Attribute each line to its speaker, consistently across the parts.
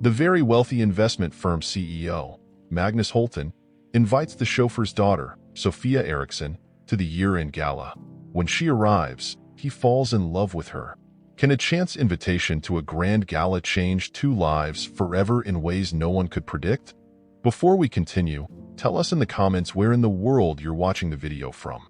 Speaker 1: The very wealthy investment firm CEO, Magnus invites the chauffeur's daughter, Sophia Eriksson, to the year-end gala. When she arrives, he falls in love with her. Can a chance invitation to a grand gala change two lives forever in ways no one could predict? Before we continue, tell us in the comments where in the world you're watching the video from.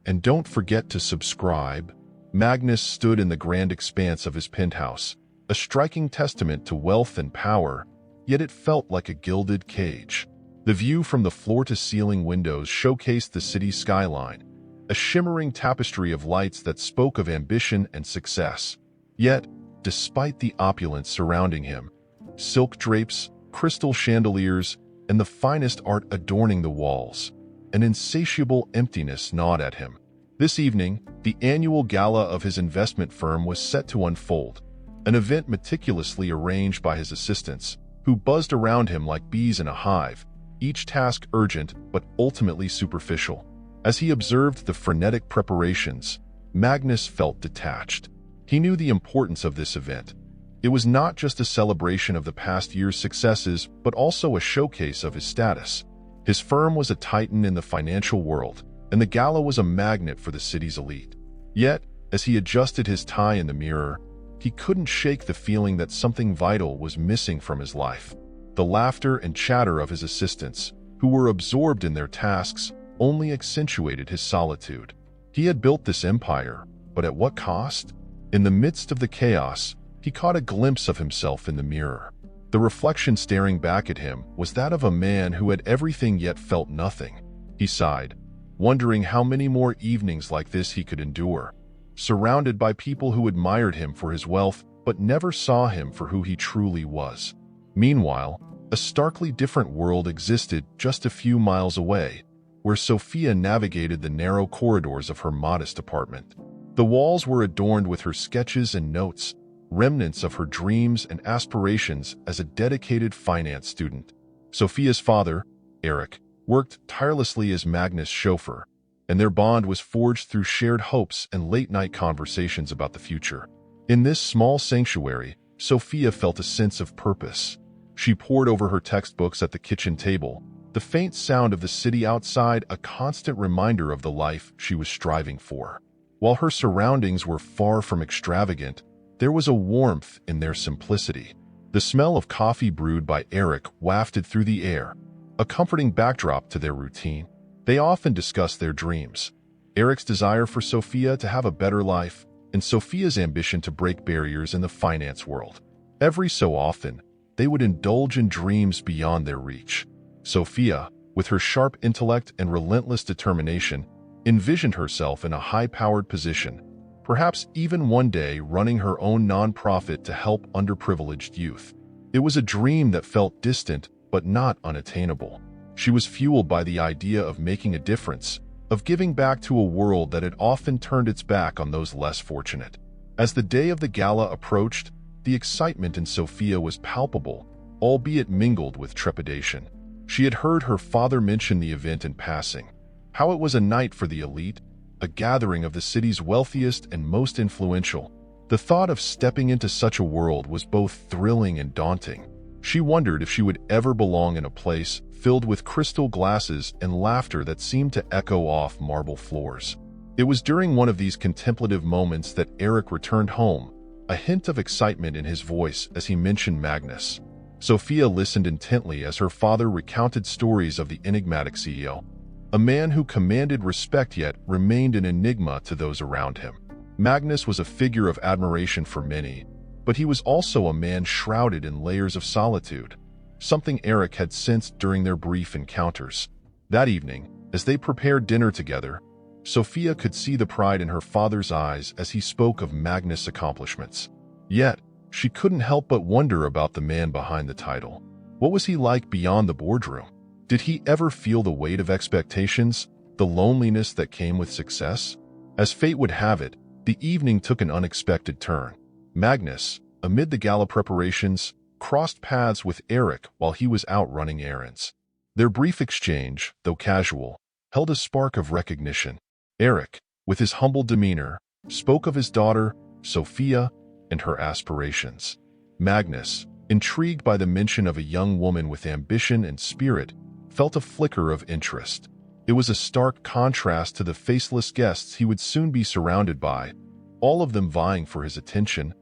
Speaker 1: And don't forget to subscribe. Magnus stood in the grand expanse of his penthouse, a striking testament to wealth and power, yet it felt like a gilded cage. The view from the floor-to-ceiling windows showcased the city's skyline, a shimmering tapestry of lights that spoke of ambition and success. Yet, despite the opulence surrounding him, silk drapes, crystal chandeliers, and the finest art adorning the walls, an insatiable emptiness gnawed at him. This evening, the annual gala of his investment firm was set to unfold, an event meticulously arranged by his assistants, who buzzed around him like bees in a hive, each task urgent but ultimately superficial. As he observed the frenetic preparations, Magnus felt detached. He knew the importance of this event. It was not just a celebration of the past year's successes, but also a showcase of his status. His firm was a titan in the financial world, and the gala was a magnet for the city's elite. Yet, as he adjusted his tie in the mirror, he couldn't shake the feeling that something vital was missing from his life. The laughter and chatter of his assistants, who were absorbed in their tasks, only accentuated his solitude. He had built this empire, but at what cost? In the midst of the chaos, he caught a glimpse of himself in the mirror. The reflection staring back at him was that of a man who had everything yet felt nothing. He sighed, wondering how many more evenings like this he could endure, surrounded by people who admired him for his wealth but never saw him for who he truly was. Meanwhile, a starkly different world existed just a few miles away, where Sophia navigated the narrow corridors of her modest apartment. The walls were adorned with her sketches and notes, remnants of her dreams and aspirations as a dedicated finance student. Sophia's father, Eric, worked tirelessly as Magnus' chauffeur, and their bond was forged through shared hopes and late-night conversations about the future. In this small sanctuary, Sophia felt a sense of purpose. She pored over her textbooks at the kitchen table, the faint sound of the city outside a constant reminder of the life she was striving for. While her surroundings were far from extravagant, there was a warmth in their simplicity. The smell of coffee brewed by Eric wafted through the air, a comforting backdrop to their routine. They often discussed their dreams, Eric's desire for Sophia to have a better life, and Sophia's ambition to break barriers in the finance world. Every so often, they would indulge in dreams beyond their reach. Sophia, with her sharp intellect and relentless determination, envisioned herself in a high-powered position, perhaps even one day running her own non-profit to help underprivileged youth. It was a dream that felt distant but not unattainable. She was fueled by the idea of making a difference, of giving back to a world that had often turned its back on those less fortunate. As the day of the gala approached, the excitement in Sophia was palpable, albeit mingled with trepidation. She had heard her father mention the event in passing, how it was a night for the elite, a gathering of the city's wealthiest and most influential. The thought of stepping into such a world was both thrilling and daunting. She wondered if she would ever belong in a place filled with crystal glasses and laughter that seemed to echo off marble floors. It was during one of these contemplative moments that Eric returned home, a hint of excitement in his voice as he mentioned Magnus. Sophia listened intently as her father recounted stories of the enigmatic CEO, a man who commanded respect yet remained an enigma to those around him. Magnus was a figure of admiration for many, but he was also a man shrouded in layers of solitude, something Eric had sensed during their brief encounters. That evening, as they prepared dinner together, Sophia could see the pride in her father's eyes as he spoke of Magnus' accomplishments. Yet, she couldn't help but wonder about the man behind the title. What was he like beyond the boardroom? Did he ever feel the weight of expectations, the loneliness that came with success? As fate would have it, the evening took an unexpected turn. Magnus, amid the gala preparations, crossed paths with Eric while he was out running errands. Their brief exchange, though casual, held a spark of recognition. Eric, with his humble demeanor, spoke of his daughter, Sophia, and her aspirations. Magnus, intrigued by the mention of a young woman with ambition and spirit, felt a flicker of interest. It was a stark contrast to the faceless guests he would soon be surrounded by, all of them vying for his attention,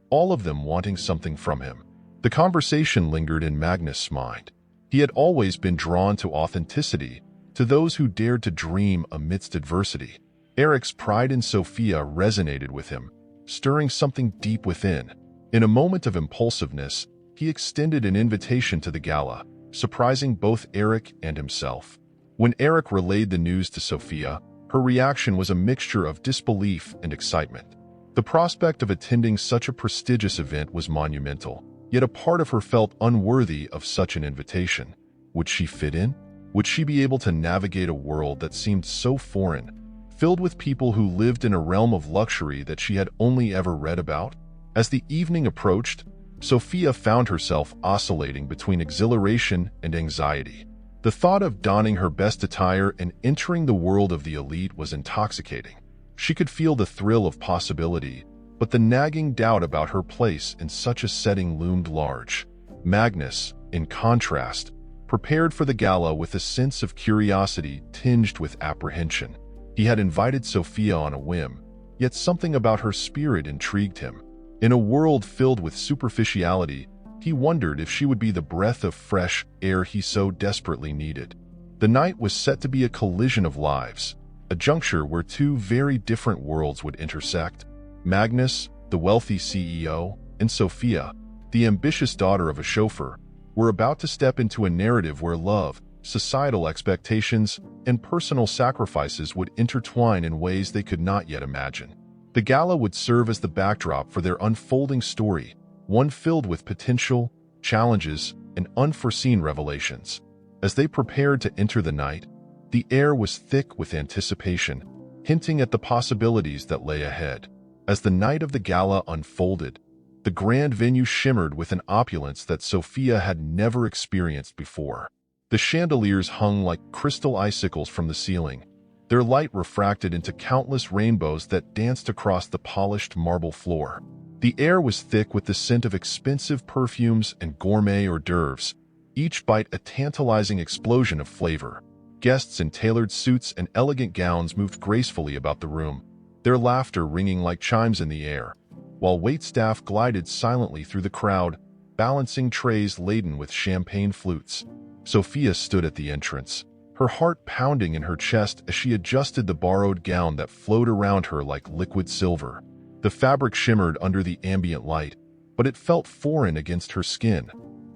Speaker 1: all of them wanting something from him. The conversation lingered in Magnus' mind. He had always been drawn to authenticity, to those who dared to dream amidst adversity. Eric's pride in Sophia resonated with him, stirring something deep within. In a moment of impulsiveness, he extended an invitation to the gala, surprising both Eric and himself. When Eric relayed the news to Sophia, her reaction was a mixture of disbelief and excitement. The prospect of attending such a prestigious event was monumental, yet a part of her felt unworthy of such an invitation. Would she fit in? Would she be able to navigate a world that seemed so foreign, filled with people who lived in a realm of luxury that she had only ever read about? As the evening approached, Sophia found herself oscillating between exhilaration and anxiety. The thought of donning her best attire and entering the world of the elite was intoxicating. She could feel the thrill of possibility, but the nagging doubt about her place in such a setting loomed large. Magnus, in contrast, prepared for the gala with a sense of curiosity tinged with apprehension. He had invited Sophia on a whim, yet something about her spirit intrigued him. In a world filled with superficiality, he wondered if she would be the breath of fresh air he so desperately needed. The night was set to be a collision of lives, a juncture where two very different worlds would intersect. Magnus, the wealthy CEO, and Sophia, the ambitious daughter of a chauffeur, were about to step into a narrative where love, societal expectations, and personal sacrifices would intertwine in ways they could not yet imagine. The gala would serve as the backdrop for their unfolding story, one filled with potential, challenges, and unforeseen revelations. As they prepared to enter the night, the air was thick with anticipation, hinting at the possibilities that lay ahead. As the night of the gala unfolded, the grand venue shimmered with an opulence that Sophia had never experienced before. The chandeliers hung like crystal icicles from the ceiling, their light refracted into countless rainbows that danced across the polished marble floor. The air was thick with the scent of expensive perfumes and gourmet hors d'oeuvres, each bite a tantalizing explosion of flavor. Guests in tailored suits and elegant gowns moved gracefully about the room, their laughter ringing like chimes in the air, while waitstaff glided silently through the crowd, balancing trays laden with champagne flutes. Sophia stood at the entrance, her heart pounding in her chest as she adjusted the borrowed gown that flowed around her like liquid silver. The fabric shimmered under the ambient light, but it felt foreign against her skin,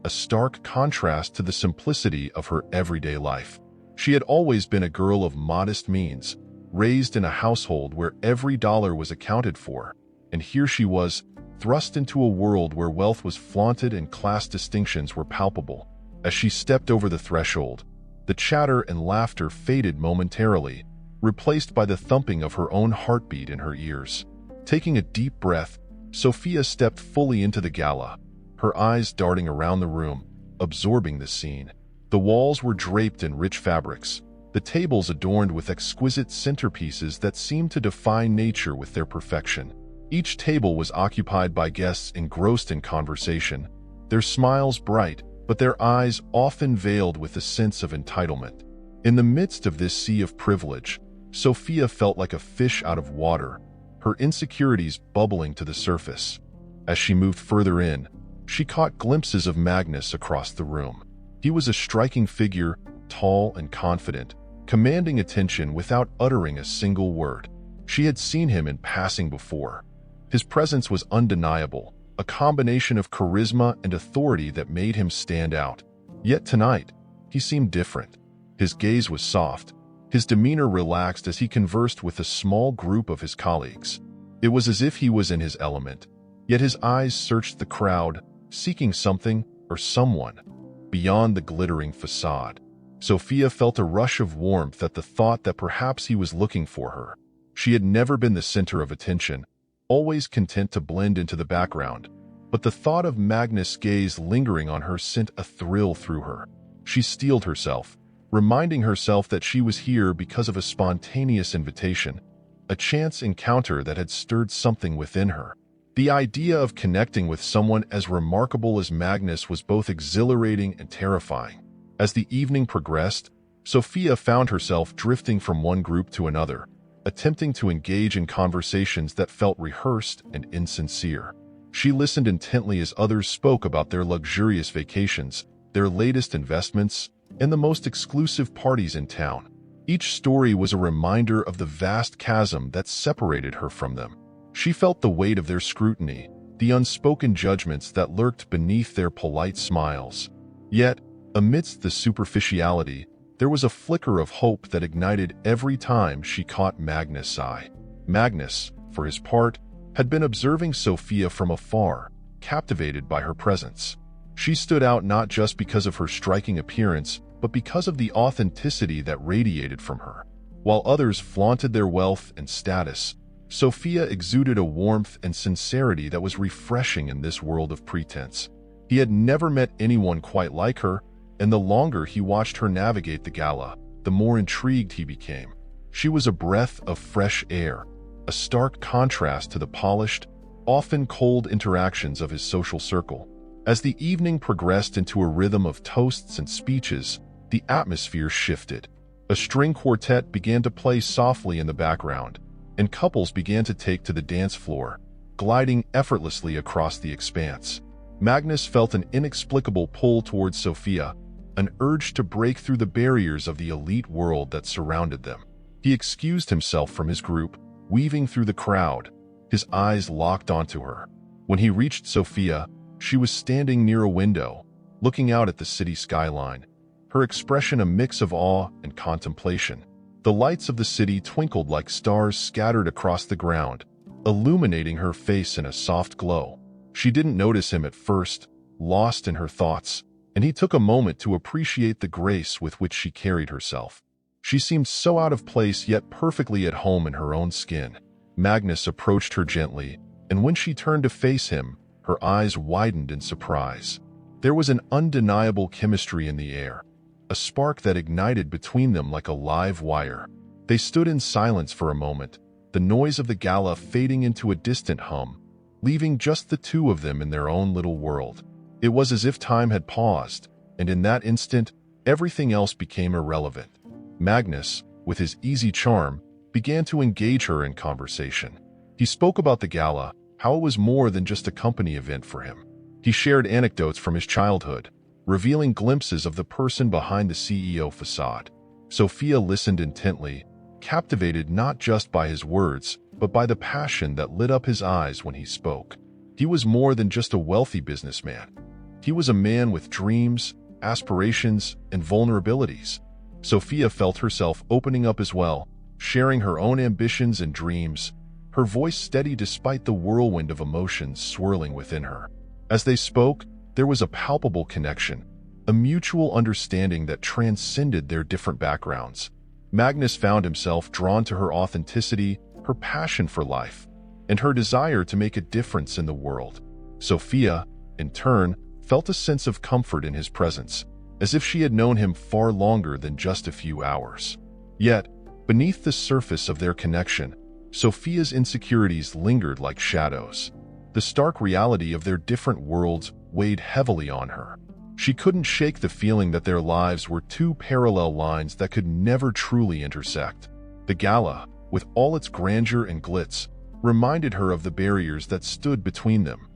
Speaker 1: a stark contrast to the simplicity of her everyday life. She had always been a girl of modest means, raised in a household where every dollar was accounted for, and here she was, thrust into a world where wealth was flaunted and class distinctions were palpable. As she stepped over the threshold, the chatter and laughter faded momentarily, replaced by the thumping of her own heartbeat in her ears. Taking a deep breath, Sophia stepped fully into the gala, her eyes darting around the room, absorbing the scene. The walls were draped in rich fabrics, the tables adorned with exquisite centerpieces that seemed to define nature with their perfection. Each table was occupied by guests engrossed in conversation, their smiles bright, but their eyes often veiled with a sense of entitlement. In the midst of this sea of privilege, Sophia felt like a fish out of water, her insecurities bubbling to the surface. As she moved further in, she caught glimpses of Magnus across the room. He was a striking figure, tall and confident, commanding attention without uttering a single word. She had seen him in passing before. His presence was undeniable, a combination of charisma and authority that made him stand out. Yet tonight, he seemed different. His gaze was soft, his demeanor relaxed as he conversed with a small group of his colleagues. It was as if he was in his element, yet his eyes searched the crowd, seeking something or someone beyond the glittering facade. Sophia felt a rush of warmth at the thought that perhaps he was looking for her. She had never been the center of attention, always content to blend into the background, but the thought of Magnus' gaze lingering on her sent a thrill through her. She steeled herself, reminding herself that she was here because of a spontaneous invitation, a chance encounter that had stirred something within her. The idea of connecting with someone as remarkable as Magnus was both exhilarating and terrifying. As the evening progressed, Sophia found herself drifting from one group to another, attempting to engage in conversations that felt rehearsed and insincere. She listened intently as others spoke about their luxurious vacations, their latest investments, and the most exclusive parties in town. Each story was a reminder of the vast chasm that separated her from them. She felt the weight of their scrutiny, the unspoken judgments that lurked beneath their polite smiles. Yet, amidst the superficiality, there was a flicker of hope that ignited every time she caught Magnus' eye. Magnus, for his part, had been observing Sophia from afar, captivated by her presence. She stood out not just because of her striking appearance, but because of the authenticity that radiated from her. While others flaunted their wealth and status, Sophia exuded a warmth and sincerity that was refreshing in this world of pretense. He had never met anyone quite like her, and the longer he watched her navigate the gala, the more intrigued he became. She was a breath of fresh air, a stark contrast to the polished, often cold interactions of his social circle. As the evening progressed into a rhythm of toasts and speeches, the atmosphere shifted. A string quartet began to play softly in the background, and couples began to take to the dance floor, gliding effortlessly across the expanse. Magnus felt an inexplicable pull towards Sophia, an urge to break through the barriers of the elite world that surrounded them. He excused himself from his group, weaving through the crowd, his eyes locked onto her. When he reached Sophia, she was standing near a window, looking out at the city skyline, her expression a mix of awe and contemplation. The lights of the city twinkled like stars scattered across the ground, illuminating her face in a soft glow. She didn't notice him at first, lost in her thoughts, and he took a moment to appreciate the grace with which she carried herself. She seemed so out of place yet perfectly at home in her own skin. Magnus approached her gently, and when she turned to face him, her eyes widened in surprise. There was an undeniable chemistry in the air, a spark that ignited between them like a live wire. They stood in silence for a moment, the noise of the gala fading into a distant hum, leaving just the two of them in their own little world. It was as if time had paused, and in that instant, everything else became irrelevant. Magnus, with his easy charm, began to engage her in conversation. He spoke about the gala, how it was more than just a company event for him. He shared anecdotes from his childhood, revealing glimpses of the person behind the CEO facade. Sophia listened intently, captivated not just by his words, but by the passion that lit up his eyes when he spoke. He was more than just a wealthy businessman. He was a man with dreams, aspirations, and vulnerabilities. Sophia felt herself opening up as well, sharing her own ambitions and dreams, her voice steady despite the whirlwind of emotions swirling within her. As they spoke, there was a palpable connection, a mutual understanding that transcended their different backgrounds. Magnus found himself drawn to her authenticity, her passion for life, and her desire to make a difference in the world. Sophia, in turn, felt a sense of comfort in his presence, as if she had known him far longer than just a few hours. Yet, beneath the surface of their connection, Sophia's insecurities lingered like shadows. The stark reality of their different worlds weighed heavily on her. She couldn't shake the feeling that their lives were two parallel lines that could never truly intersect. The gala, with all its grandeur and glitz, reminded her of the barriers that stood between them.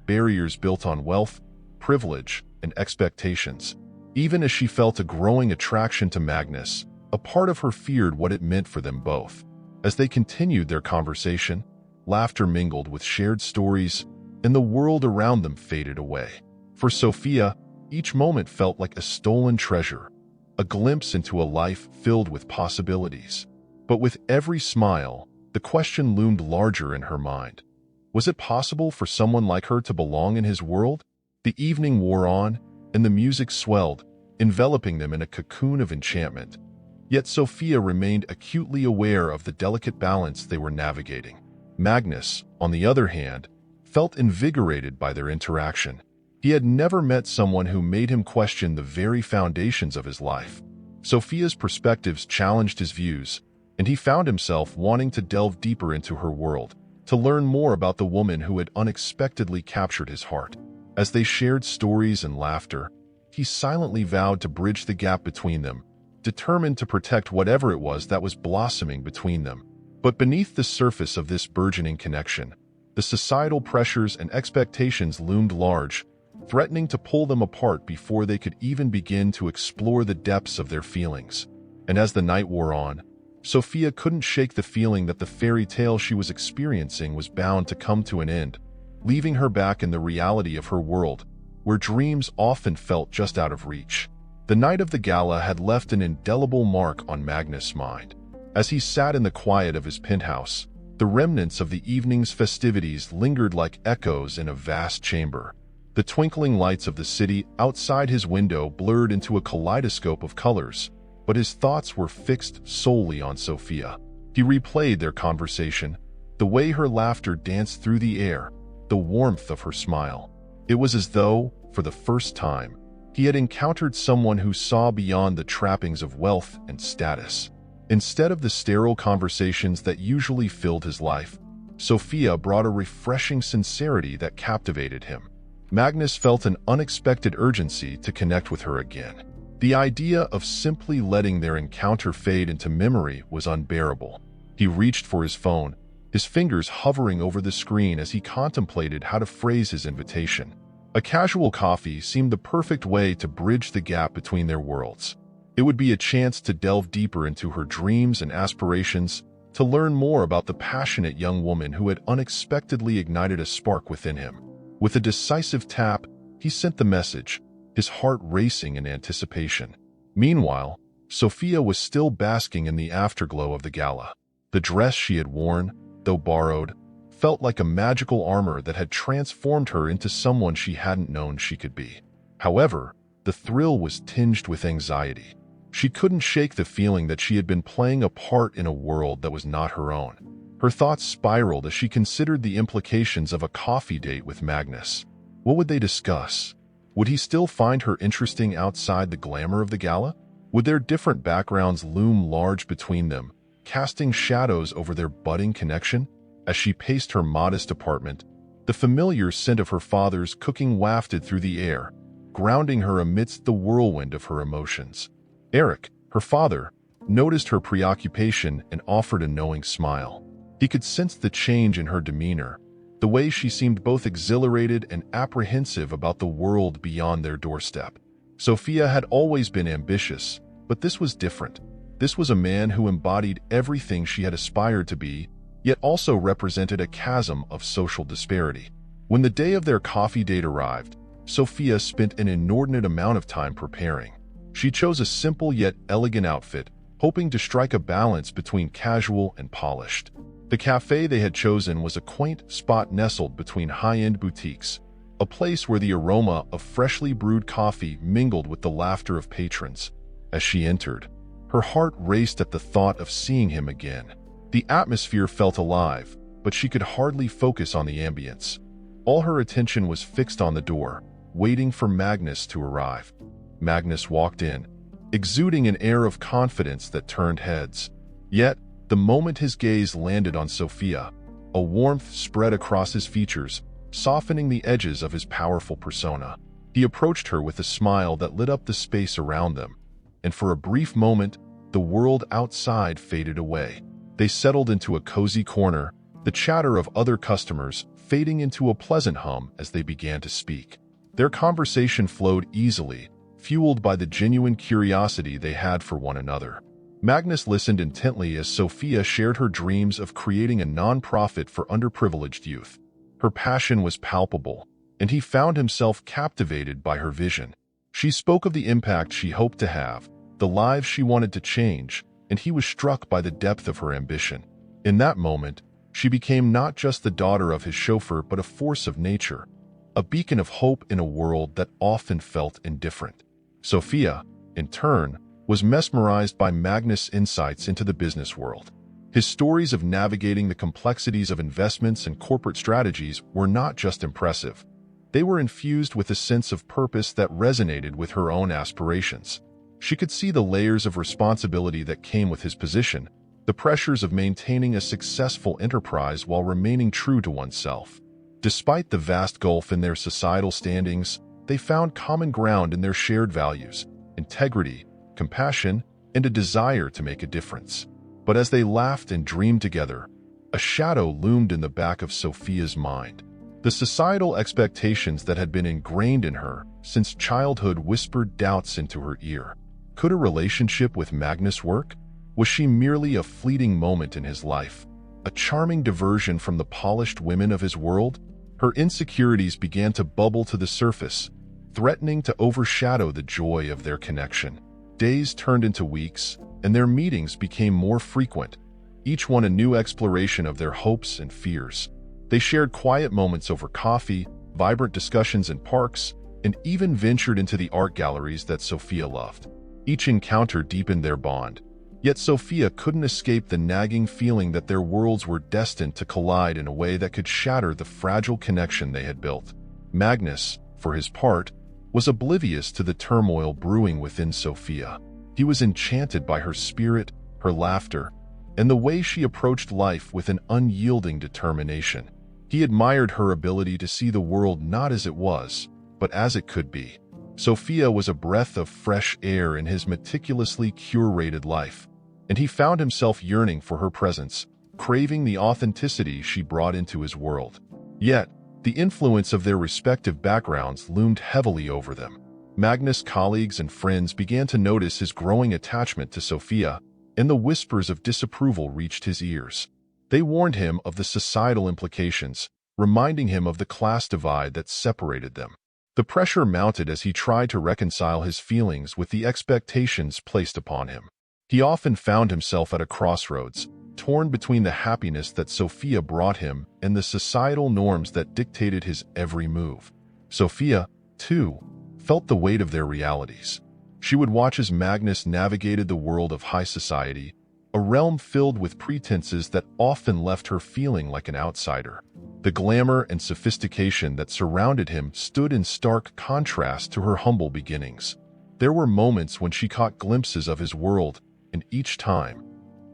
Speaker 1: Barriers built on wealth, privilege, and expectations. Even as she felt a growing attraction to Magnus, a part of her feared what it meant for them both. As they continued their conversation, laughter mingled with shared stories, and the world around them faded away. For Sophia, each moment felt like a stolen treasure, a glimpse into a life filled with possibilities. But with every smile, the question loomed larger in her mind. Was it possible for someone like her to belong in his world? The evening wore on, and the music swelled, enveloping them in a cocoon of enchantment. Yet Sophia remained acutely aware of the delicate balance they were navigating. Magnus, on the other hand, felt invigorated by their interaction. He had never met someone who made him question the very foundations of his life. Sophia's perspectives challenged his views, and he found himself wanting to delve deeper into her world, to learn more about the woman who had unexpectedly captured his heart. As they shared stories and laughter, he silently vowed to bridge the gap between them, determined to protect whatever it was that was blossoming between them. But beneath the surface of this burgeoning connection, the societal pressures and expectations loomed large, threatening to pull them apart before they could even begin to explore the depths of their feelings. And as the night wore on, Sophia couldn't shake the feeling that the fairy tale she was experiencing was bound to come to an end, leaving her back in the reality of her world, where dreams often felt just out of reach. The night of the gala had left an indelible mark on Magnus' mind. As he sat in the quiet of his penthouse, the remnants of the evening's festivities lingered like echoes in a vast chamber. The twinkling lights of the city outside his window blurred into a kaleidoscope of colors, but his thoughts were fixed solely on Sophia. He replayed their conversation, the way her laughter danced through the air, the warmth of her smile. It was as though, for the first time, he had encountered someone who saw beyond the trappings of wealth and status. Instead of the sterile conversations that usually filled his life, Sophia brought a refreshing sincerity that captivated him. Magnus felt an unexpected urgency to connect with her again. The idea of simply letting their encounter fade into memory was unbearable. He reached for his phone, his fingers hovering over the screen as he contemplated how to phrase his invitation. A casual coffee seemed the perfect way to bridge the gap between their worlds. It would be a chance to delve deeper into her dreams and aspirations, to learn more about the passionate young woman who had unexpectedly ignited a spark within him. With a decisive tap, he sent the message, his heart racing in anticipation. Meanwhile, Sophia was still basking in the afterglow of the gala. The dress she had worn, though borrowed, felt like a magical armor that had transformed her into someone she hadn't known she could be. However, the thrill was tinged with anxiety. She couldn't shake the feeling that she had been playing a part in a world that was not her own. Her thoughts spiraled as she considered the implications of a coffee date with Magnus. What would they discuss? Would he still find her interesting outside the glamour of the gala? Would their different backgrounds loom large between them, casting shadows over their budding connection? As she paced her modest apartment, the familiar scent of her father's cooking wafted through the air, grounding her amidst the whirlwind of her emotions. Eric, her father, noticed her preoccupation and offered a knowing smile. He could sense the change in her demeanor, the way she seemed both exhilarated and apprehensive about the world beyond their doorstep. Sophia had always been ambitious, but this was different. This was a man who embodied everything she had aspired to be, yet also represented a chasm of social disparity. When the day of their coffee date arrived, Sophia spent an inordinate amount of time preparing. She chose a simple yet elegant outfit, hoping to strike a balance between casual and polished. The cafe they had chosen was a quaint spot nestled between high-end boutiques, a place where the aroma of freshly brewed coffee mingled with the laughter of patrons. As she entered, her heart raced at the thought of seeing him again. The atmosphere felt alive, but she could hardly focus on the ambience. All her attention was fixed on the door, waiting for Magnus to arrive. Magnus walked in, exuding an air of confidence that turned heads. Yet, the moment his gaze landed on Sophia, a warmth spread across his features, softening the edges of his powerful persona. He approached her with a smile that lit up the space around them, and for a brief moment, the world outside faded away. They settled into a cozy corner, the chatter of other customers fading into a pleasant hum as they began to speak. Their conversation flowed easily, fueled by the genuine curiosity they had for one another. Magnus listened intently as Sophia shared her dreams of creating a non-profit for underprivileged youth. Her passion was palpable, and he found himself captivated by her vision. She spoke of the impact she hoped to have, the lives she wanted to change, and he was struck by the depth of her ambition. In that moment, she became not just the daughter of his chauffeur but a force of nature, a beacon of hope in a world that often felt indifferent. Sophia, in turn, was mesmerized by Magnus' insights into the business world. His stories of navigating the complexities of investments and corporate strategies were not just impressive. They were infused with a sense of purpose that resonated with her own aspirations. She could see the layers of responsibility that came with his position, the pressures of maintaining a successful enterprise while remaining true to oneself. Despite the vast gulf in their societal standings, they found common ground in their shared values, integrity, compassion, and a desire to make a difference. But as they laughed and dreamed together, a shadow loomed in the back of Sophia's mind. The societal expectations that had been ingrained in her since childhood whispered doubts into her ear. Could a relationship with Magnus work? Was she merely a fleeting moment in his life, a charming diversion from the polished women of his world? Her insecurities began to bubble to the surface, threatening to overshadow the joy of their connection. Days turned into weeks, and their meetings became more frequent, each one a new exploration of their hopes and fears. They shared quiet moments over coffee, vibrant discussions in parks, and even ventured into the art galleries that Sophia loved. Each encounter deepened their bond, yet Sophia couldn't escape the nagging feeling that their worlds were destined to collide in a way that could shatter the fragile connection they had built. Magnus, for his part, was oblivious to the turmoil brewing within Sophia. He was enchanted by her spirit, her laughter, and the way she approached life with an unyielding determination. He admired her ability to see the world not as it was, but as it could be. Sophia was a breath of fresh air in his meticulously curated life, and he found himself yearning for her presence, craving the authenticity she brought into his world. Yet, the influence of their respective backgrounds loomed heavily over them. Magnus' colleagues and friends began to notice his growing attachment to Sophia, and the whispers of disapproval reached his ears. They warned him of the societal implications, reminding him of the class divide that separated them. The pressure mounted as he tried to reconcile his feelings with the expectations placed upon him. He often found himself at a crossroads, torn between the happiness that Sophia brought him and the societal norms that dictated his every move. Sophia, too, felt the weight of their realities. She would watch as Magnus navigated the world of high society, a realm filled with pretenses that often left her feeling like an outsider. The glamour and sophistication that surrounded him stood in stark contrast to her humble beginnings. There were moments when she caught glimpses of his world, and each time,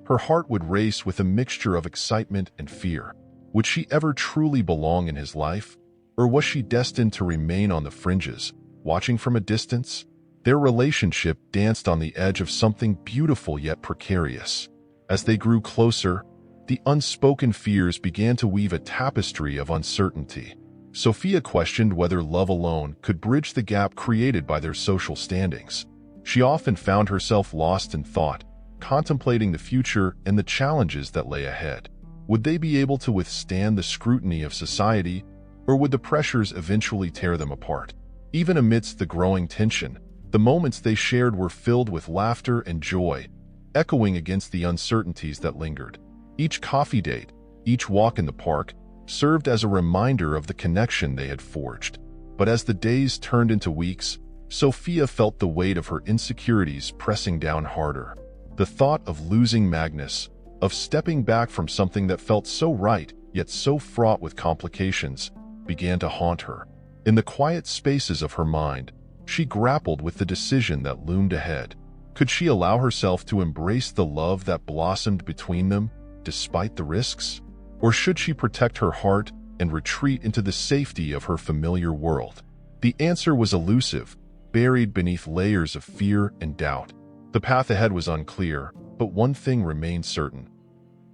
Speaker 1: her heart would race with a mixture of excitement and fear. Would she ever truly belong in his life, or was she destined to remain on the fringes, watching from a distance? Their relationship danced on the edge of something beautiful yet precarious. As they grew closer, the unspoken fears began to weave a tapestry of uncertainty. Sophia questioned whether love alone could bridge the gap created by their social standings. She often found herself lost in thought, contemplating the future and the challenges that lay ahead. Would they be able to withstand the scrutiny of society, or would the pressures eventually tear them apart? Even amidst the growing tension, the moments they shared were filled with laughter and joy, echoing against the uncertainties that lingered. Each coffee date, each walk in the park, served as a reminder of the connection they had forged. But as the days turned into weeks, Sophia felt the weight of her insecurities pressing down harder. The thought of losing Magnus, of stepping back from something that felt so right yet so fraught with complications, began to haunt her. In the quiet spaces of her mind, she grappled with the decision that loomed ahead. Could she allow herself to embrace the love that blossomed between them, despite the risks? Or should she protect her heart and retreat into the safety of her familiar world? The answer was elusive, buried beneath layers of fear and doubt. The path ahead was unclear, but one thing remained certain.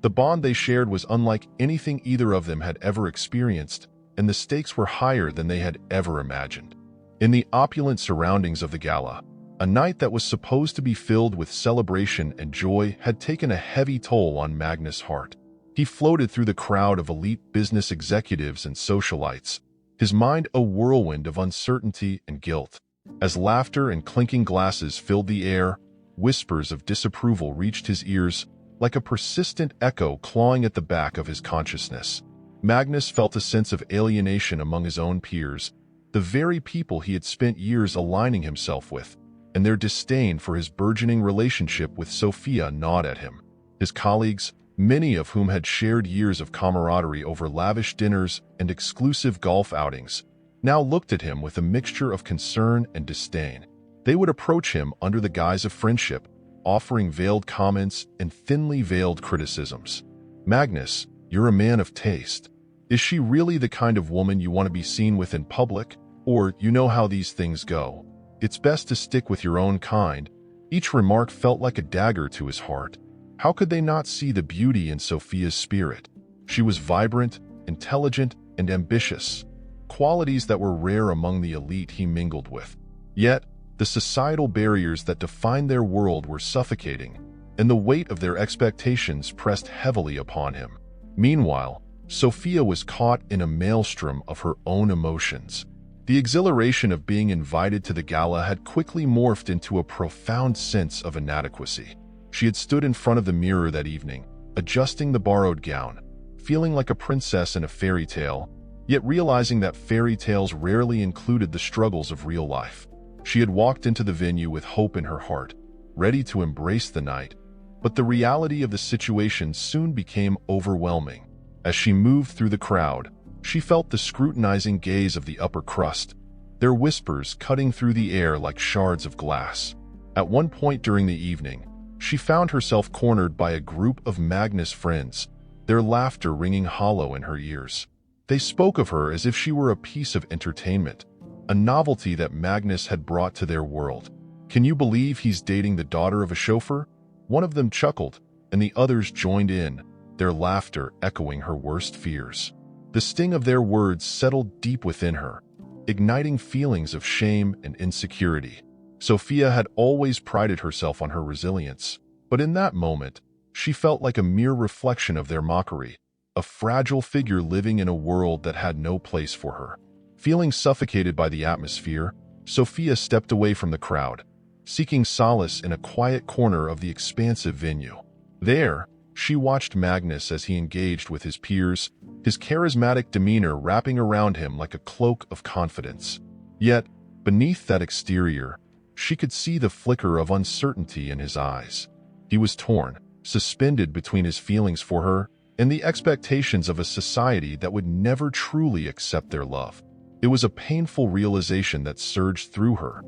Speaker 1: The bond they shared was unlike anything either of them had ever experienced, and the stakes were higher than they had ever imagined. In the opulent surroundings of the gala, a night that was supposed to be filled with celebration and joy had taken a heavy toll on Magnus' heart. He floated through the crowd of elite business executives and socialites, his mind a whirlwind of uncertainty and guilt. As laughter and clinking glasses filled the air, whispers of disapproval reached his ears, like a persistent echo clawing at the back of his consciousness. Magnus felt a sense of alienation among his own peers, the very people he had spent years aligning himself with, and their disdain for his burgeoning relationship with Sophia gnawed at him. His colleagues, many of whom had shared years of camaraderie over lavish dinners and exclusive golf outings, now looked at him with a mixture of concern and disdain. They would approach him under the guise of friendship, offering veiled comments and thinly veiled criticisms. Magnus, you're a man of taste. Is she really the kind of woman you want to be seen with in public? Or you know how these things go. It's best to stick with your own kind. Each remark felt like a dagger to his heart. How could they not see the beauty in Sophia's spirit? She was vibrant, intelligent, and ambitious, qualities that were rare among the elite he mingled with. Yet, the societal barriers that defined their world were suffocating, and the weight of their expectations pressed heavily upon him. Meanwhile, Sophia was caught in a maelstrom of her own emotions. The exhilaration of being invited to the gala had quickly morphed into a profound sense of inadequacy. She had stood in front of the mirror that evening, adjusting the borrowed gown, feeling like a princess in a fairy tale, yet realizing that fairy tales rarely included the struggles of real life. She had walked into the venue with hope in her heart, ready to embrace the night, but the reality of the situation soon became overwhelming. As she moved through the crowd, she felt the scrutinizing gaze of the upper crust, their whispers cutting through the air like shards of glass. At one point during the evening, she found herself cornered by a group of Magnus' friends, their laughter ringing hollow in her ears. They spoke of her as if she were a piece of entertainment, a novelty that Magnus had brought to their world. "Can you believe he's dating the daughter of a chauffeur?" One of them chuckled, and the others joined in, their laughter echoing her worst fears. The sting of their words settled deep within her, igniting feelings of shame and insecurity. Sophia had always prided herself on her resilience, but in that moment, she felt like a mere reflection of their mockery, a fragile figure living in a world that had no place for her. Feeling suffocated by the atmosphere, Sophia stepped away from the crowd, seeking solace in a quiet corner of the expansive venue. There, she watched Magnus as he engaged with his peers, his charismatic demeanor wrapping around him like a cloak of confidence. Yet, beneath that exterior, she could see the flicker of uncertainty in his eyes. He was torn, suspended between his feelings for her and the expectations of a society that would never truly accept their love. It was a painful realization that surged through her.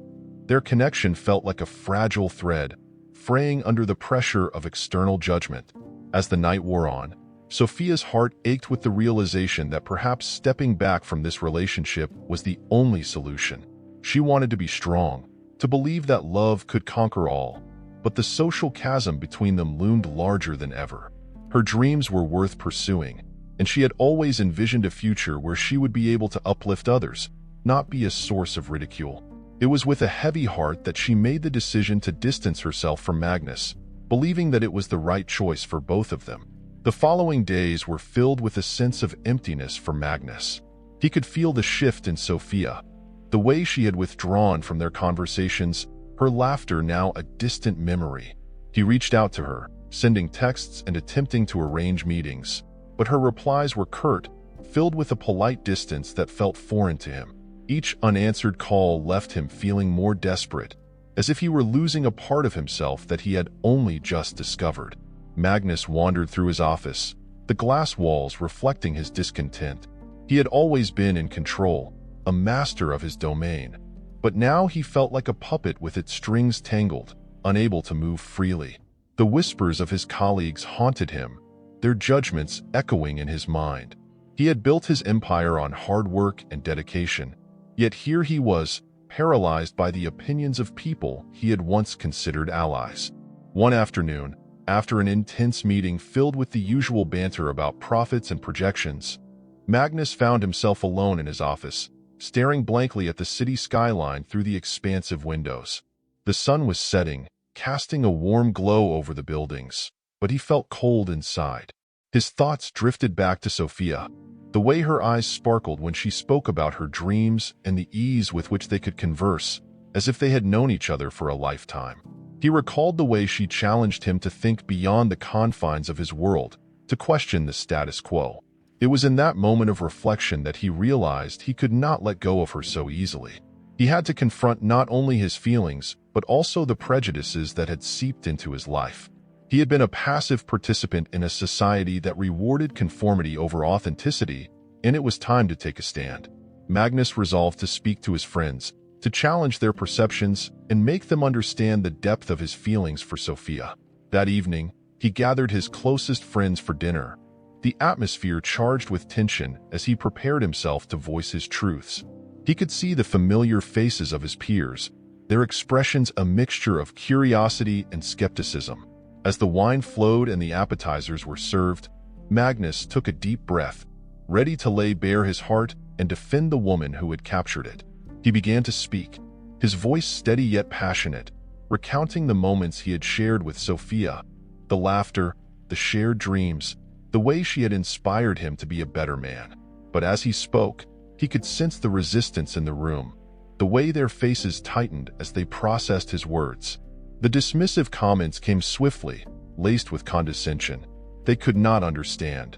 Speaker 1: Their connection felt like a fragile thread, fraying under the pressure of external judgment. As the night wore on, Sophia's heart ached with the realization that perhaps stepping back from this relationship was the only solution. She wanted to be strong, to believe that love could conquer all, but the social chasm between them loomed larger than ever. Her dreams were worth pursuing, and she had always envisioned a future where she would be able to uplift others, not be a source of ridicule. It was with a heavy heart that she made the decision to distance herself from Magnus, believing that it was the right choice for both of them. The following days were filled with a sense of emptiness for Magnus. He could feel the shift in Sophia, the way she had withdrawn from their conversations, her laughter now a distant memory. He reached out to her, sending texts and attempting to arrange meetings, but her replies were curt, filled with a polite distance that felt foreign to him. Each unanswered call left him feeling more desperate, as if he were losing a part of himself that he had only just discovered. Magnus wandered through his office, the glass walls reflecting his discontent. He had always been in control, a master of his domain, but now he felt like a puppet with its strings tangled, unable to move freely. The whispers of his colleagues haunted him, their judgments echoing in his mind. He had built his empire on hard work and dedication, yet here he was, paralyzed by the opinions of people he had once considered allies. One afternoon, after an intense meeting filled with the usual banter about profits and projections, Magnus found himself alone in his office, staring blankly at the city skyline through the expansive windows. The sun was setting, casting a warm glow over the buildings, but he felt cold inside. His thoughts drifted back to Sophia, the way her eyes sparkled when she spoke about her dreams and the ease with which they could converse, as if they had known each other for a lifetime. He recalled the way she challenged him to think beyond the confines of his world, to question the status quo. It was in that moment of reflection that he realized he could not let go of her so easily. He had to confront not only his feelings, but also the prejudices that had seeped into his life. He had been a passive participant in a society that rewarded conformity over authenticity, and it was time to take a stand. Magnus resolved to speak to his friends, to challenge their perceptions and make them understand the depth of his feelings for Sophia. That evening, he gathered his closest friends for dinner, the atmosphere charged with tension as he prepared himself to voice his truths. He could see the familiar faces of his peers, their expressions a mixture of curiosity and skepticism. As the wine flowed and the appetizers were served, Magnus took a deep breath, ready to lay bare his heart and defend the woman who had captured it. He began to speak, his voice steady yet passionate, recounting the moments he had shared with Sophia, the laughter, the shared dreams, the way she had inspired him to be a better man. But as he spoke, he could sense the resistance in the room, the way their faces tightened as they processed his words. The dismissive comments came swiftly, laced with condescension. They could not understand.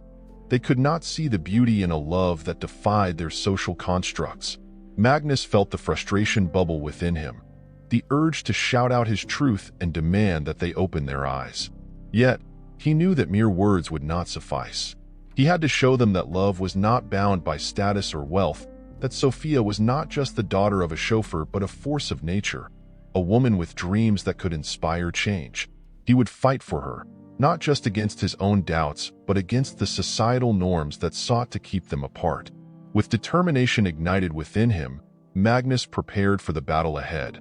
Speaker 1: They could not see the beauty in a love that defied their social constructs. Magnus felt the frustration bubble within him, the urge to shout out his truth and demand that they open their eyes. Yet, he knew that mere words would not suffice. He had to show them that love was not bound by status or wealth, that Sophia was not just the daughter of a chauffeur but a force of nature, a woman with dreams that could inspire change. He would fight for her, not just against his own doubts, but against the societal norms that sought to keep them apart. With determination ignited within him, Magnus prepared for the battle ahead,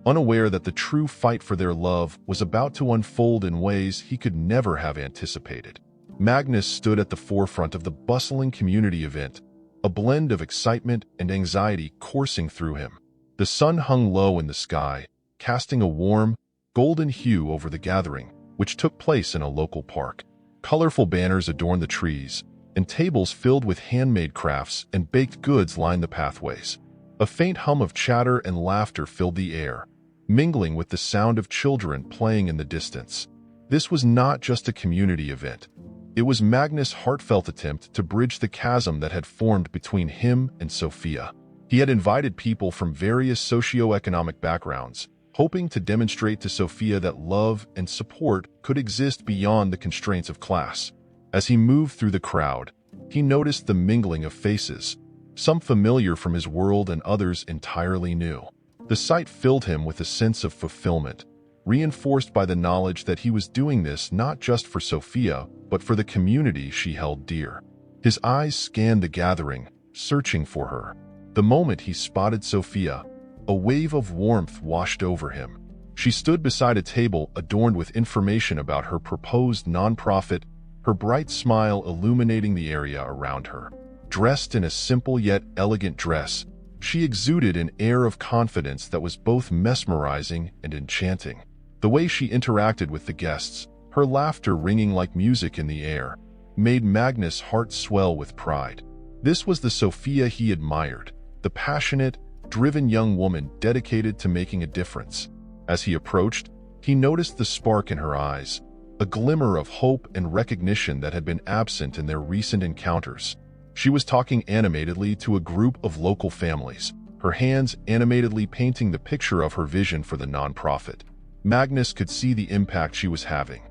Speaker 1: unaware that the true fight for their love was about to unfold in ways he could never have anticipated. Magnus stood at the forefront of the bustling community event, a blend of excitement and anxiety coursing through him. The sun hung low in the sky, casting a warm, golden hue over the gathering, which took place in a local park. Colorful banners adorned the trees, and tables filled with handmade crafts and baked goods lined the pathways. A faint hum of chatter and laughter filled the air, mingling with the sound of children playing in the distance. This was not just a community event. It was Magnus' heartfelt attempt to bridge the chasm that had formed between him and Sophia. He had invited people from various socio-economic backgrounds, hoping to demonstrate to Sophia that love and support could exist beyond the constraints of class. As he moved through the crowd, he noticed the mingling of faces, some familiar from his world and others entirely new. The sight filled him with a sense of fulfillment, reinforced by the knowledge that he was doing this not just for Sophia, but for the community she held dear. His eyes scanned the gathering, searching for her. The moment he spotted Sophia, a wave of warmth washed over him. She stood beside a table adorned with information about her proposed nonprofit, her bright smile illuminating the area around her. Dressed in a simple yet elegant dress, she exuded an air of confidence that was both mesmerizing and enchanting. The way she interacted with the guests, her laughter ringing like music in the air, made Magnus' heart swell with pride. This was the Sophia he admired, the passionate, driven young woman dedicated to making a difference. As he approached, he noticed the spark in her eyes, a glimmer of hope and recognition that had been absent in their recent encounters. She was talking animatedly to a group of local families, her hands animatedly painting the picture of her vision for the nonprofit. Magnus could see the impact she was having.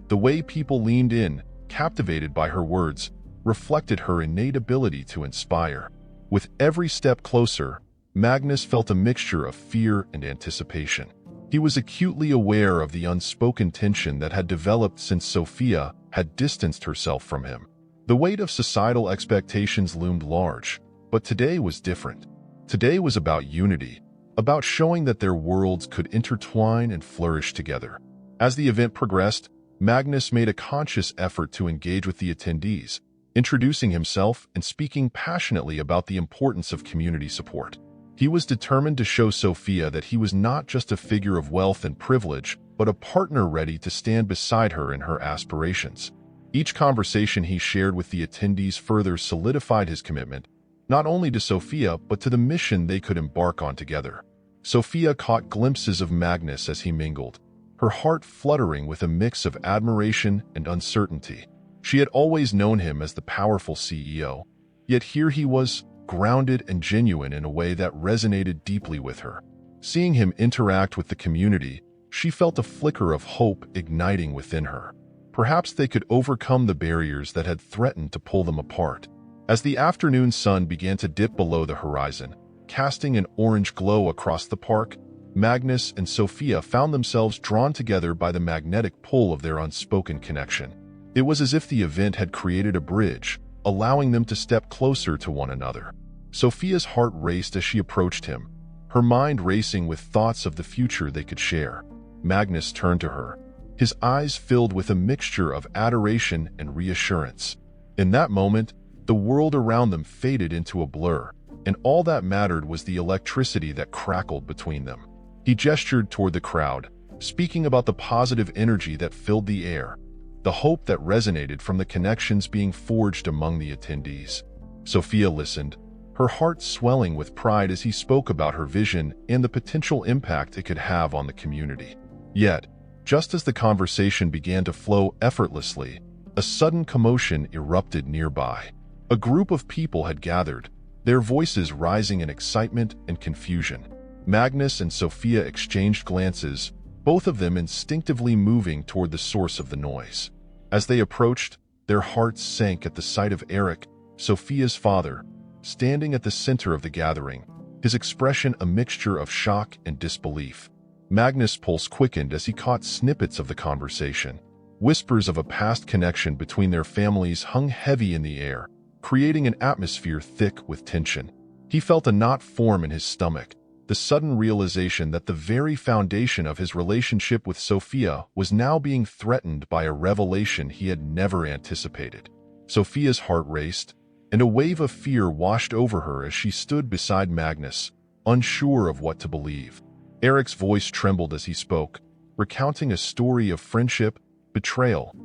Speaker 1: The way people leaned in, captivated by her words, reflected her innate ability to inspire. With every step closer, Magnus felt a mixture of fear and anticipation. He was acutely aware of the unspoken tension that had developed since Sophia had distanced herself from him. The weight of societal expectations loomed large, but today was different. Today was about unity, about showing that their worlds could intertwine and flourish together. As the event progressed, Magnus made a conscious effort to engage with the attendees, introducing himself and speaking passionately about the importance of community support. He was determined to show Sophia that he was not just a figure of wealth and privilege, but a partner ready to stand beside her in her aspirations. Each conversation he shared with the attendees further solidified his commitment, not only to Sophia, but to the mission they could embark on together. Sophia caught glimpses of Magnus as he mingled, her heart fluttering with a mix of admiration and uncertainty. She had always known him as the powerful CEO, yet here he was, grounded and genuine in a way that resonated deeply with her. Seeing him interact with the community, she felt a flicker of hope igniting within her. Perhaps they could overcome the barriers that had threatened to pull them apart. As the afternoon sun began to dip below the horizon, casting an orange glow across the park, Magnus and Sophia found themselves drawn together by the magnetic pull of their unspoken connection. It was as if the event had created a bridge, allowing them to step closer to one another. Sophia's heart raced as she approached him, her mind racing with thoughts of the future they could share. Magnus turned to her, his eyes filled with a mixture of adoration and reassurance. In that moment, the world around them faded into a blur, and all that mattered was the electricity that crackled between them. He gestured toward the crowd, speaking about the positive energy that filled the air, the hope that resonated from the connections being forged among the attendees. Sophia listened, her heart swelling with pride as he spoke about her vision and the potential impact it could have on the community. Yet, just as the conversation began to flow effortlessly, a sudden commotion erupted nearby. A group of people had gathered, their voices rising in excitement and confusion. Magnus and Sophia exchanged glances, both of them instinctively moving toward the source of the noise. As they approached, their hearts sank at the sight of Eric, Sophia's father, standing at the center of the gathering, his expression a mixture of shock and disbelief. Magnus' pulse quickened as he caught snippets of the conversation. Whispers of a past connection between their families hung heavy in the air, creating an atmosphere thick with tension. He felt a knot form in his stomach, the sudden realization that the very foundation of his relationship with Sophia was now being threatened by a revelation he had never anticipated. Sophia's heart raced, and a wave of fear washed over her as she stood beside Magnus, unsure of what to believe. Eric's voice trembled as he spoke, recounting a story of friendship, betrayal,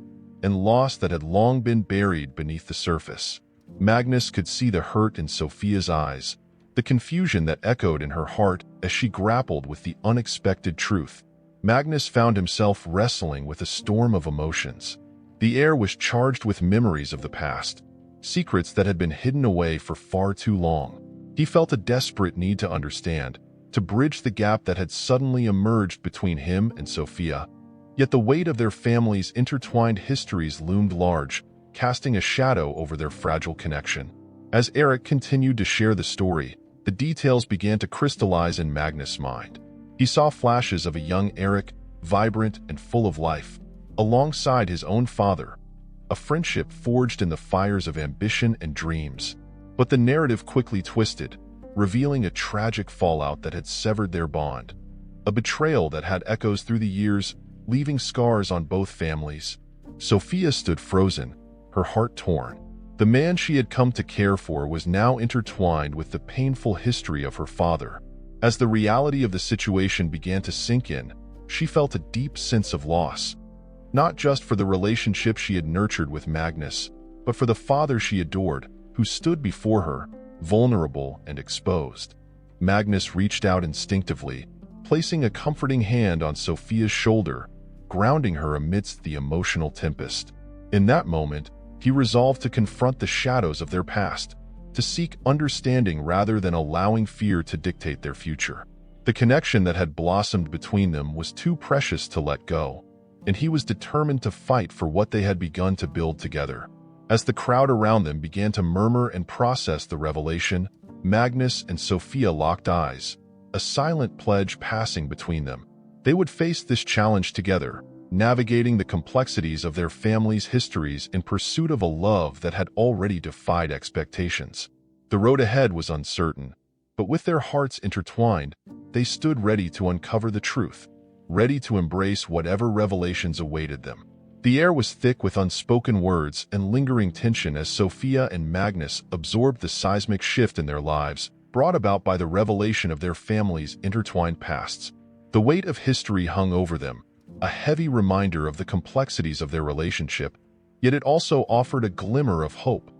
Speaker 1: and loss that had long been buried beneath the surface. Magnus could see the hurt in Sophia's eyes, the confusion that echoed in her heart as she grappled with the unexpected truth. Magnus found himself wrestling with a storm of emotions. The air was charged with memories of the past, secrets that had been hidden away for far too long. He felt a desperate need to understand, to bridge the gap that had suddenly emerged between him and Sophia. Yet the weight of their family's intertwined histories loomed large, casting a shadow over their fragile connection. As Eric continued to share the story, the details began to crystallize in Magnus' mind. He saw flashes of a young Eric, vibrant and full of life, alongside his own father, a friendship forged in the fires of ambition and dreams. But the narrative quickly twisted, revealing a tragic fallout that had severed their bond, a betrayal that had echoes through the years, leaving scars on both families. Sophia stood frozen, her heart torn. The man she had come to care for was now intertwined with the painful history of her father. As the reality of the situation began to sink in, she felt a deep sense of loss, not just for the relationship she had nurtured with Magnus, but for the father she adored, who stood before her, vulnerable and exposed. Magnus reached out instinctively, placing a comforting hand on Sophia's shoulder, grounding her amidst the emotional tempest. In that moment, he resolved to confront the shadows of their past, to seek understanding rather than allowing fear to dictate their future. The connection that had blossomed between them was too precious to let go, and he was determined to fight for what they had begun to build together. As the crowd around them began to murmur and process the revelation, Magnus and Sophia locked eyes, a silent pledge passing between them. They would face this challenge together, navigating the complexities of their families' histories in pursuit of a love that had already defied expectations. The road ahead was uncertain, but with their hearts intertwined, they stood ready to uncover the truth, ready to embrace whatever revelations awaited them. The air was thick with unspoken words and lingering tension as Sophia and Magnus absorbed the seismic shift in their lives, brought about by the revelation of their families' intertwined pasts. The weight of history hung over them, a heavy reminder of the complexities of their relationship, yet it also offered a glimmer of hope,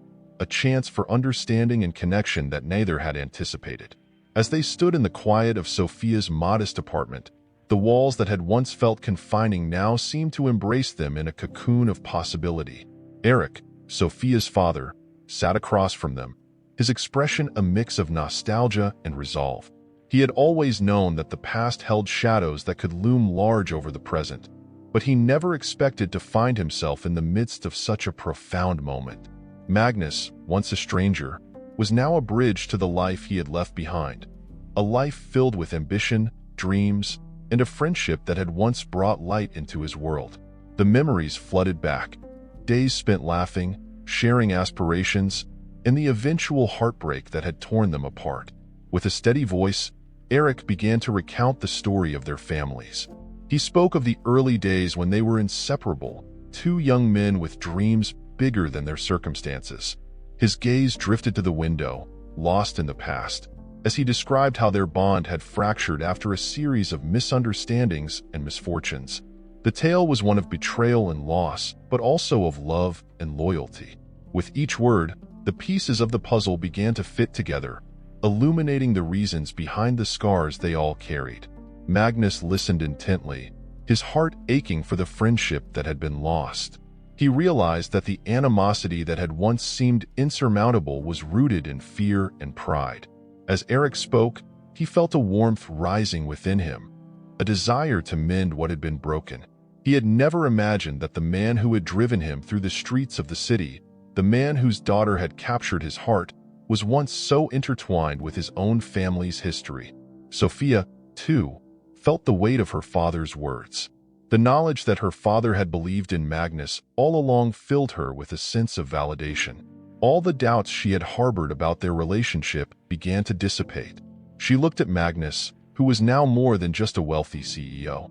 Speaker 1: a chance for understanding and connection that neither had anticipated. As they stood in the quiet of Sophia's modest apartment, the walls that had once felt confining now seemed to embrace them in a cocoon of possibility. Eric, Sophia's father, sat across from them, his expression a mix of nostalgia and resolve. He had always known that the past held shadows that could loom large over the present, but he never expected to find himself in the midst of such a profound moment. Magnus, once a stranger, was now a bridge to the life he had left behind, a life filled with ambition, dreams, and a friendship that had once brought light into his world. The memories flooded back, days spent laughing, sharing aspirations, and the eventual heartbreak that had torn them apart. With a steady voice, Eric began to recount the story of their families. He spoke of the early days when they were inseparable, two young men with dreams bigger than their circumstances. His gaze drifted to the window, lost in the past, as he described how their bond had fractured after a series of misunderstandings and misfortunes. The tale was one of betrayal and loss, but also of love and loyalty. With each word, the pieces of the puzzle began to fit together, illuminating the reasons behind the scars they all carried. Magnus listened intently, his heart aching for the friendship that had been lost. He realized that the animosity that had once seemed insurmountable was rooted in fear and pride. As Eric spoke, he felt a warmth rising within him, a desire to mend what had been broken. He had never imagined that the man who had driven him through the streets of the city, the man whose daughter had captured his heart, was once so intertwined with his own family's history. Sophia, too, felt the weight of her father's words. The knowledge that her father had believed in Magnus all along filled her with a sense of validation. All the doubts she had harbored about their relationship began to dissipate. She looked at Magnus, who was now more than just a wealthy CEO.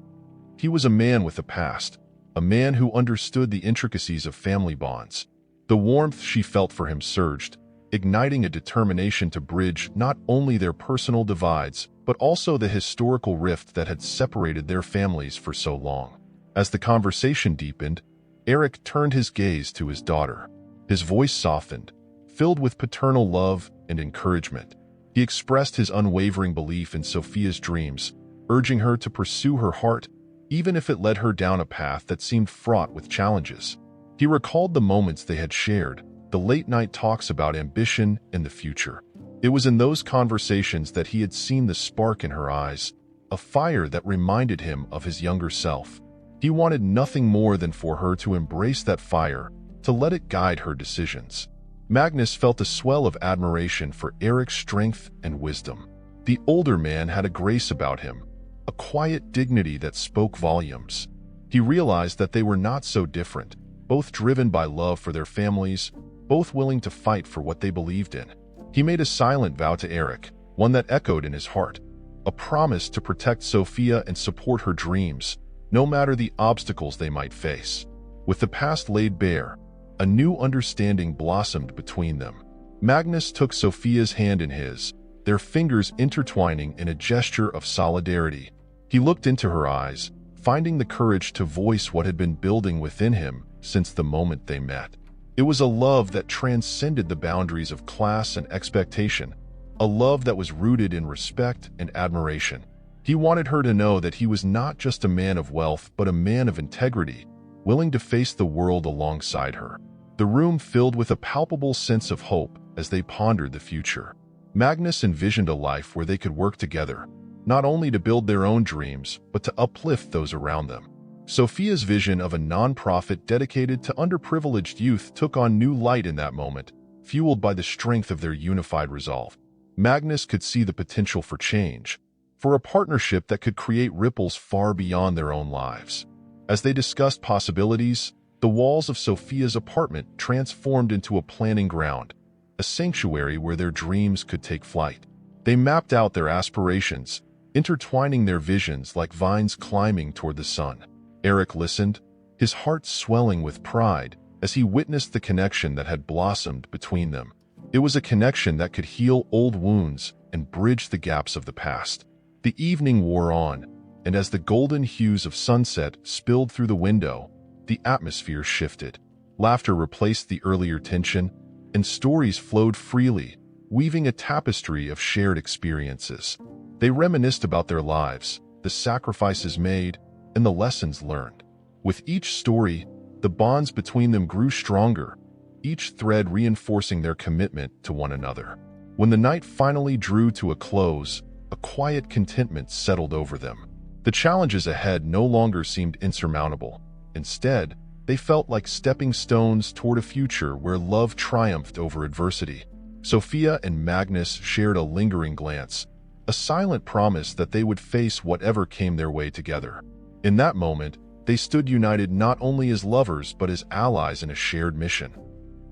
Speaker 1: He was a man with a past, a man who understood the intricacies of family bonds. The warmth she felt for him surged, igniting a determination to bridge not only their personal divides, but also the historical rift that had separated their families for so long. As the conversation deepened, Eric turned his gaze to his daughter. His voice softened, filled with paternal love and encouragement. He expressed his unwavering belief in Sophia's dreams, urging her to pursue her heart, even if it led her down a path that seemed fraught with challenges. He recalled the moments they had shared, the late-night talks about ambition and the future. It was in those conversations that he had seen the spark in her eyes, a fire that reminded him of his younger self. He wanted nothing more than for her to embrace that fire, to let it guide her decisions. Magnus felt a swell of admiration for Eric's strength and wisdom. The older man had a grace about him, a quiet dignity that spoke volumes. He realized that they were not so different, both driven by love for their families, both willing to fight for what they believed in. He made a silent vow to Eric, one that echoed in his heart, a promise to protect Sophia and support her dreams, no matter the obstacles they might face. With the past laid bare, a new understanding blossomed between them. Magnus took Sophia's hand in his, their fingers intertwining in a gesture of solidarity. He looked into her eyes, finding the courage to voice what had been building within him since the moment they met. It was a love that transcended the boundaries of class and expectation, a love that was rooted in respect and admiration. He wanted her to know that he was not just a man of wealth, but a man of integrity, willing to face the world alongside her. The room filled with a palpable sense of hope as they pondered the future. Magnus envisioned a life where they could work together, not only to build their own dreams, but to uplift those around them. Sophia's vision of a non-profit dedicated to underprivileged youth took on new light in that moment, fueled by the strength of their unified resolve. Magnus could see the potential for change, for a partnership that could create ripples far beyond their own lives. As they discussed possibilities, the walls of Sophia's apartment transformed into a planning ground, a sanctuary where their dreams could take flight. They mapped out their aspirations, intertwining their visions like vines climbing toward the sun. Eric listened, his heart swelling with pride as he witnessed the connection that had blossomed between them. It was a connection that could heal old wounds and bridge the gaps of the past. The evening wore on, and as the golden hues of sunset spilled through the window, the atmosphere shifted. Laughter replaced the earlier tension, and stories flowed freely, weaving a tapestry of shared experiences. They reminisced about their lives, the sacrifices made, and the lessons learned. With each story, the bonds between them grew stronger, each thread reinforcing their commitment to one another. When the night finally drew to a close, a quiet contentment settled over them. The challenges ahead no longer seemed insurmountable. Instead, they felt like stepping stones toward a future where love triumphed over adversity. Sophia and Magnus shared a lingering glance, a silent promise that they would face whatever came their way together. In that moment, they stood united not only as lovers but as allies in a shared mission,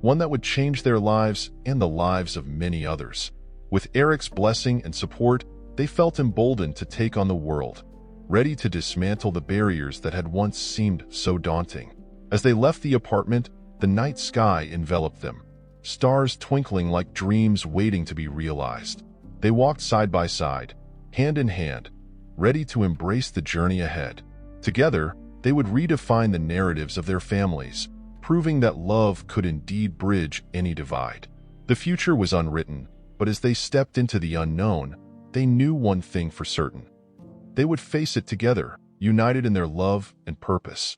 Speaker 1: one that would change their lives and the lives of many others. With Eric's blessing and support, they felt emboldened to take on the world, ready to dismantle the barriers that had once seemed so daunting. As they left the apartment, the night sky enveloped them, stars twinkling like dreams waiting to be realized. They walked side by side, hand in hand, ready to embrace the journey ahead. Together, they would redefine the narratives of their families, proving that love could indeed bridge any divide. The future was unwritten, but as they stepped into the unknown, they knew one thing for certain. They would face it together, united in their love and purpose.